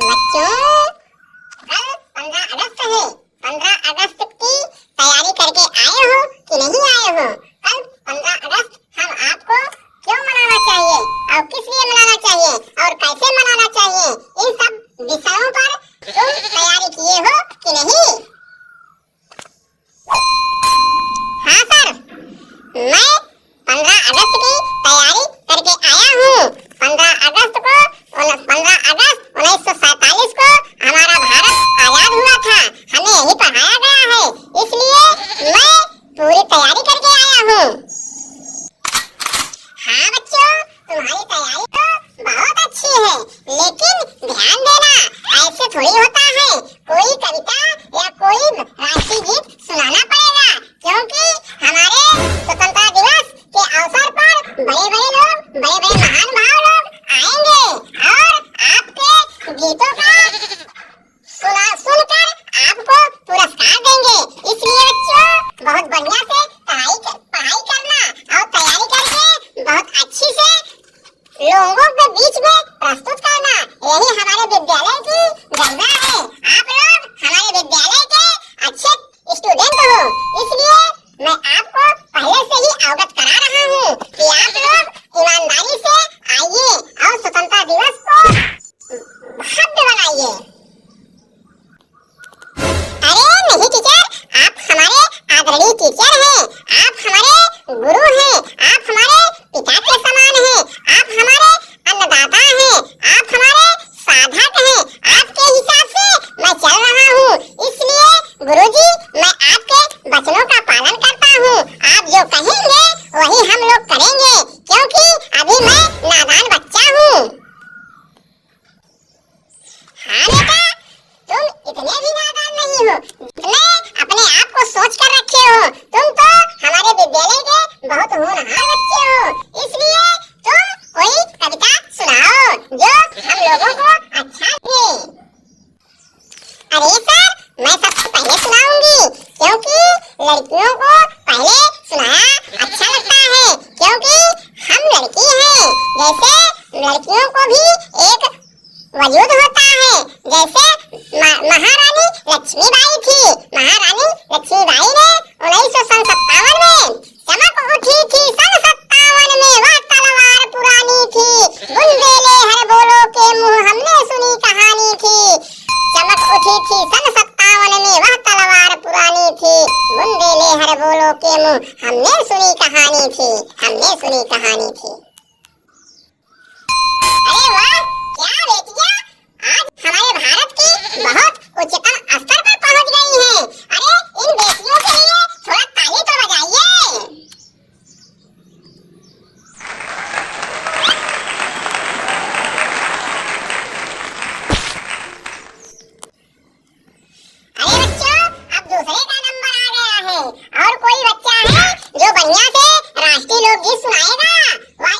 बच्चों, कल 15 अगस्त है। 15 अगस्त की तैयारी करके आए हो कि नहीं आए हो? कल 15 अगस्त हम आपको क्यों मनाना चाहिए और किस लिए मनाना चाहिए और कैसे मनाना चाहिए, इन सब विषयों पर तुम तैयारी किए हो कि नहीं? हाँ सर, मैं 15 अगस्त की तैयारी करके आया हूँ। 15 अगस्त 1947 को हमारा भारत आजाद हुआ था। हमें यही पढ़ाया गया है, इसलिए मैं पूरी तैयारी करके आया हूँ। हाँ बच्चों, तुम्हारी तैयारी तो बहुत अच्छी है, लेकिन ध्यान देना, ऐसे थोड़ी होता है। कोई कविता या कोई राष्ट्रीय गीत सुनाना पड़ेगा, क्योंकि हमारे स्वतंत्रता दिवस के अवसर पर बड़े-बड़े लोग, बड़े-बड़े महानुभाव लोग आएंगे और आपके गीतों का सुनकर आपको पुरस्कार देंगे। इसलिए बच्चों, बहुत बढ़िया से पढ़ाई करना और तैयारी करके बहुत अच्छी से लोगों के बीच में प्रस्तुत करना, यही हमारे विद्यालय की गरिमा है। आप लोग हमारे विद्यालय के अच्छे स्टूडेंट हो, इसलिए मैं आपको पहले से ही अवगत करा रहा हूँ कि आप लोग ईमानदारी से आइए और स्वतंत्रता दिवस को भव्य बनाइए। अरे नहीं टीचर, आप हमारे आदरणीय टीचर हैं, आप हमारे गुरु हैं, आप हमारे पिता के समान हैं, आप हमारे अन्नदाता हैं, आप हमारे साधक हैं। आपके हिसाब से मैं चल रहा हूँ, इसलिए गुरुजी मैं आपके वचनों का पालन करता हूँ। आप जो कहेंगे वही हम लोग करेंगे, क्योंकि अभी मैं नादान बच्चा हूँ। हाँ बेटा, तुम इतने भी नादान नहीं हो जितने अपने आप को सोच कर रखे हो। तुम तो हमारे विद्यालय के बहुत होनहार बच्चे हो, इसलिए तुम कोई कविता सुनाओ जो हम लोगों को अच्छा लगे। अरे सर, मैं सबसे पहले सुनाऊंगी, क्योंकि लड़कियों को पहले सुनाया अच्छा लगता है, क्योंकि हम लड़की हैं। जैसे लड़कियों को भी एक वजूद होता है, जैसे महारानी लक्ष्मीबाई थी। महारानी लक्ष्मीबाई ने 1957 में चमक उठी थी। सन 57 में वह तलवार पुरानी थी, बुंदेले हर बोलो के मुँह हमने सुनी कहानी थी। चमक उठी थी सन 57 में वह तलवार पुरानी थी, बुंदेले हर बोलो के मुँह हमने सुनी कहानी थी, हमने सुनी कहानी थी। अरे वाह, क्या बेटियां आज हमारे भारत की बहुत उच्चतम स्तर पर पहुंच गई हैं। अरे इन बेटियों के लिए थोड़ा ताली तो बजाइए। अरे बच्चों, अब दूसरे का नंबर आ गया है और कोई बच्चा है जो बढ़िया से राष्ट्रीय लोकगीत सुनाएगा। वह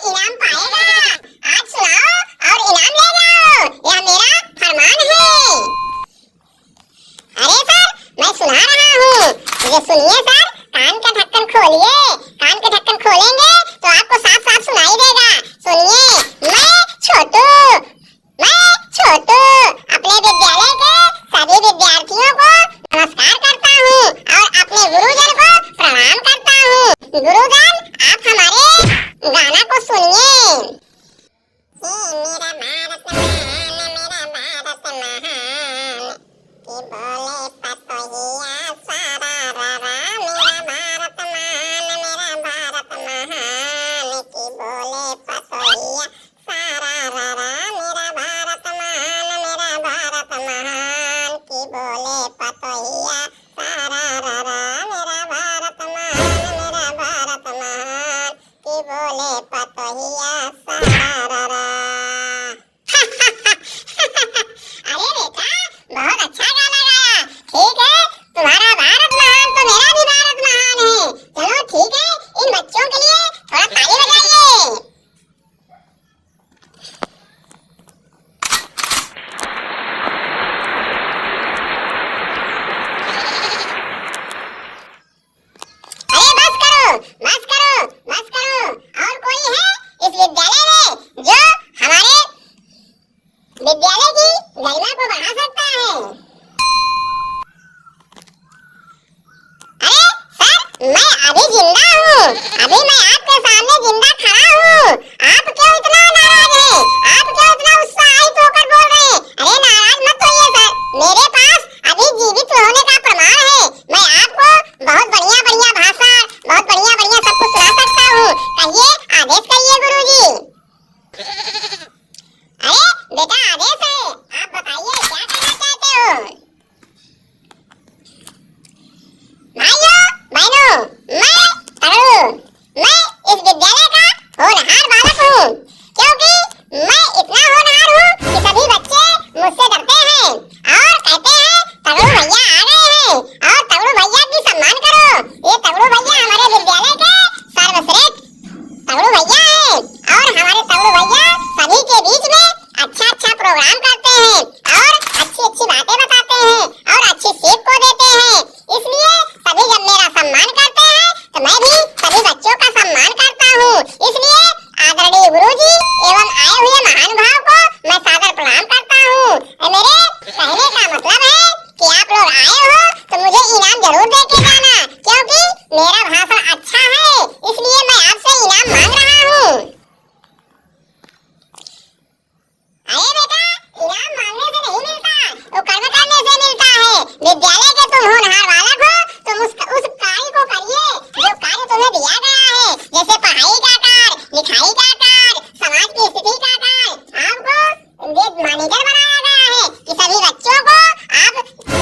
मॉनिटर बनाया गया है कि सभी बच्चों को आप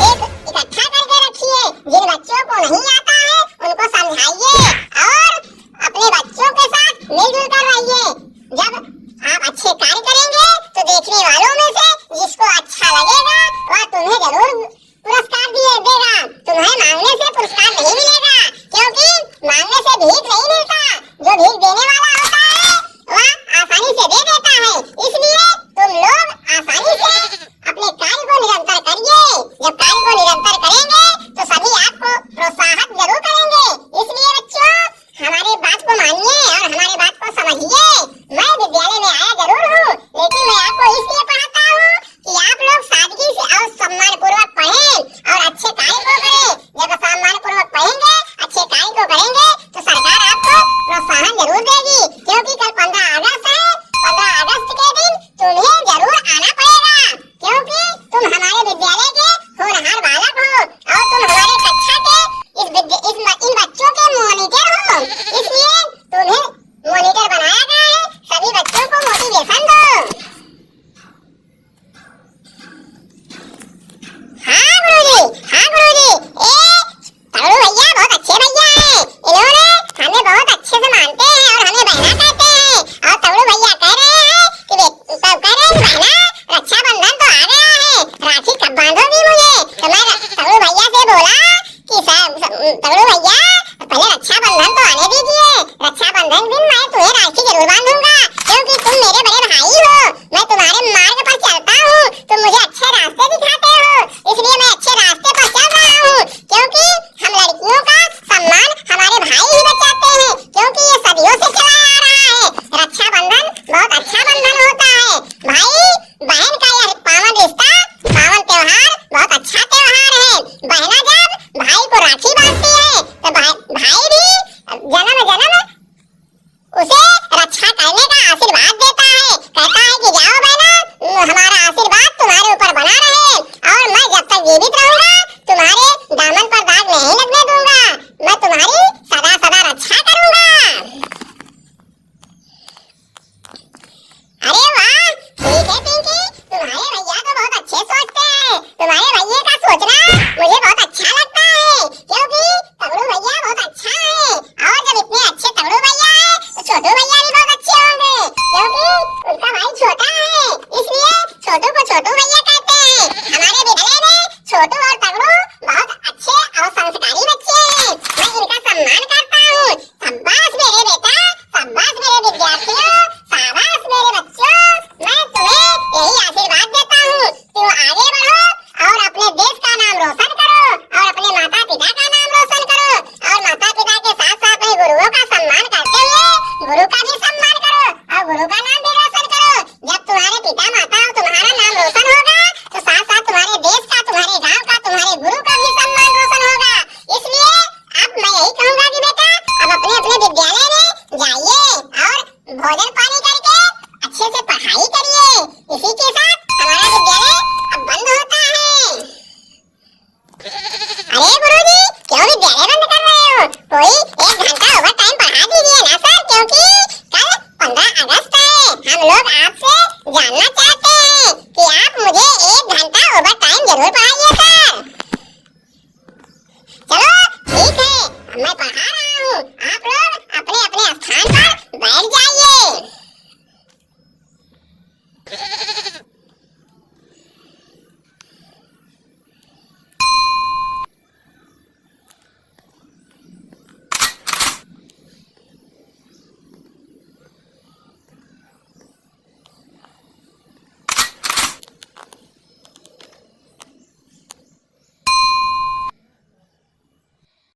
एक इकट्ठा करके रखिए। जिन बच्चों को नहीं आता है उनको समझाइए और अपने बच्चों के साथ मिलजुल कर रहिए। जब आप अच्छे कार्य करेंगे तो देखने वालों में से जिसको अच्छा लगेगा वह तुम्हें जरूर पुरस्कार देगा। तुम्हें मांगने से पुरस्कार नहीं मिलेगा, क्योंकि मांगने से भीख नहीं मिलता। जो भीख देने वाला होता है वह आसानी से दे देता है। इसलिए तुम लोग आसानी से अपने कार्य को निरंतर करिए। जब कार्य को निरंतर करेंगे तो सभी आपको प्रोत्साहित जरूर करेंगे। इसलिए बच्चों हमारी बात को मानिए और हमारी बात को समझिए। मैं विद्यालय में आया जरूर हूँ, लेकिन मैं आपको इसलिए पढ़ाता हूँ कि आप लोग सादगी से और सम्मान पूर्वक पढ़ें और अच्छे कार्य को करें। जब सम्मान पूर्वक पढ़ेंगे, अच्छे कार्य को करेंगे तो सरकार आपको प्रोत्साहन जरूर देगी। क्योंकि कल 15 अगस्त है। 15 अगस्त के दिन तुम्हें जरूर आना पड़ेगा, क्योंकि तुम हमारे विद्यालय के होनहार बालक हो और तुम हमारे कक्षा के इन बच्चों के मॉनिटर हो। इसलिए तुम्हें मॉनिटर बनाया गया है। सभी बच्चों को मोटिवेशन दो। हाँ गुरुजी, हाँ गुरुजी, तगड़ू भैया बहुत अच्छे भैया हैं। इन्होंने हमें बहुत अच्छे से मानते हैं और हमें बहना कहते हैं। और तगड़ू भैया कह रहे हैं कि बहना रक्षाबंधन तो आ गया है, राखी कब बांधोगी मुझे? तो मैं तगड़ू भैया से बोला कि तगड़ू भैया पहले रक्षाबंधन तो आने दीजिए। रक्षाबंधन दिन मैं तुम्हें राखी जरूर बांधूंगा, क्योंकि तुम मेरे बड़े भाई हो। मैं तुम्हारे मार्ग पर चलता हूँ, तुम मुझे अच्छे रास्ते दिखाते हो, इसलिए मैं अच्छे रास्ते पर चल रहा हूँ। क्योंकि हम लड़कियों का सम्मान हमारे भाई ही बचाते हैं, क्योंकि ये सदियों से चला आ रहा है। रक्षाबंधन बहुत अच्छा बंधन होता है। भाई बहन का यह पावन रिश्ता, पावन त्योहार बहुत अच्छा त्योहार है। बहना जब भाई को राखी बांधती है तो भाई भी जन्म जन्म उसे रक्षा करने का आशीर्वाद देता है। कहता है कि जाओ बहना, हमारा आशीर्वाद तुम्हारे ऊपर बना रहे और मैं जब तक जीवित रहूंगा तुम्हारे दामन पर दाग नहीं लगने दूंगा। मैं तुम्हारी सदा सदा रक्षा करूंगा। अरे वाह, ठीक है पिंकी, तुम्हारे भैया तो बहुत अच्छे सोचते हैं। तुम्हारे भैया का सोचना मुझे बहुत अच्छा लगता है, क्योंकि तगड़ू भैया बहुत अच्छा है। और जब इतने अच्छे तगड़ू भैया है तो छोटू भैया भी बहुत अच्छे होंगे, क्योंकि उनका भाई छोटा है। इसलिए छोटू को छोटू भैया कहते हैं। हमारे विद्यालय में छोटू और तगड़ू बहुत अच्छे और संस्कारी बच्चे हैं। मैं इनका सम्मान करता हूँ। शाबाश मेरे बेटा, शाबाश मेरे विद्यार्थियों, शाबाश मेरे बच्चों। मैं तुम्हें यही आशीर्वाद देता हूँ, तुम आगे बढ़ो और अपने देश का नाम रोशन करो और अपने माता पिता का नाम रोशन करो। और माता पिता के साथ साथ अपने गुरुओं का सम्मान करते हुए गुरु का भी सम्मान करो और गुरु का नाम भी रोशन करो। जब तुम्हारे पिता माता और तुम्हारा नाम रोशन होगा तो साथ साथ तुम्हारे देश का, तुम्हारे गांव का, तुम्हारे गुरु का भी सम्मान रोशन होगा। इसलिए अब मैं यही कहूंगा कि बेटा अब अपने अपने विद्यालय में जाइए और भोजन पानी करके अच्छे से पढ़ाई करिए। इसी के साथ हमारा विद्यालय अब बंद होता है। अरे गुरुजी, क्यों विद्यालय बंद कर रहे हो? कोई 1 घंटा ओवर टाइम पढ़ा दीजिए ना सर, क्योंकि कल 15 अगस्त है। हम लोग आपसे जानना चाहते हैं कि आप मुझे 1 घंटा ओवर टाइम जरूर पढ़ाइए